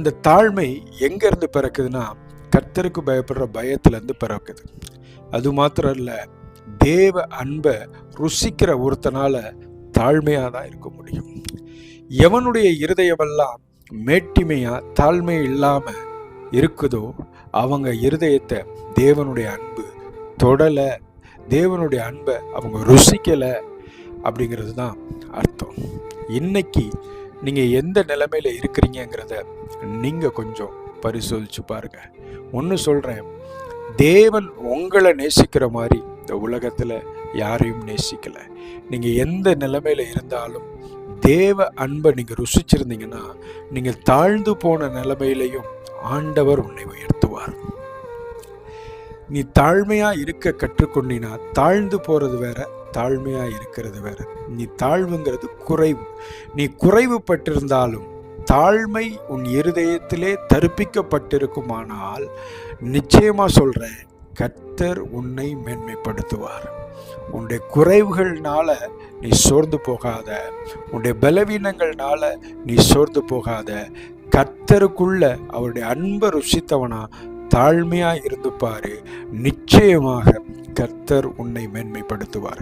அந்த தாழ்மை எங்கேருந்து பிறக்குதுன்னா கர்த்தருக்கு பயப்படுற பயத்திலேருந்து பிறக்குது. அது மாத்திரம் இல்லை, தேவ அன்பை ருசிக்கிற ஒருத்தனால தாழ்மையாக தான் இருக்க முடியும். எவனுடைய இருதயமெல்லாம் மேட்டிமையா தாழ்மை இல்லாம இருக்குதோ அவங்க இருதயத்தை தேவனுடைய அன்பு தொடலை, தேவனுடைய அன்பை அவங்க ருசிக்கலை அப்படிங்கிறது தான் அர்த்தம். இன்னைக்கு நீங்கள் எந்த நிலைமையில இருக்கிறீங்கிறத நீங்கள் கொஞ்சம் பரிசோதிச்சு பாருங்க. ஒன்று சொல்கிறேன், தேவன் உங்களை நேசிக்கிற மாதிரி இந்த உலகத்தில் யாரையும் நேசிக்கலை. நீங்கள் எந்த நிலைமையில இருந்தாலும் தேவ அன்பை நீங்கள் ருசிச்சிருந்தீங்கன்னா நீங்கள் தாழ்ந்து போன நிலைமையிலையும் ஆண்டவர் உன்னை உயர்த்துவார். நீ தாழ்மையாக இருக்க கற்றுக்கொண்டினா தாழ்ந்து போகிறது வேற, தாழ்மையாக இருக்கிறது வேற. நீ தாழ்வுங்கிறது குறைவு. நீ குறைவுபட்டிருந்தாலும் தாழ்மை உன் இருதயத்திலே தரிப்பிக்கப்பட்டிருக்குமானால் நிச்சயமா சொல்றேன், கர்த்தர் உன்னை மேன்மைப்படுத்துவார். உன்னுடைய குறைவுகள்னால நீ சோர்ந்து போகாத, உன்னுடைய பலவீனங்கள்னால நீ சோர்ந்து போகாத. கர்த்தருக்குள்ள அவருடைய அன்பை ருசித்தவனா தாழ்மையா இருந்து பாரு, நிச்சயமாக கர்த்தர் உன்னை மேன்மைப்படுத்துவார்.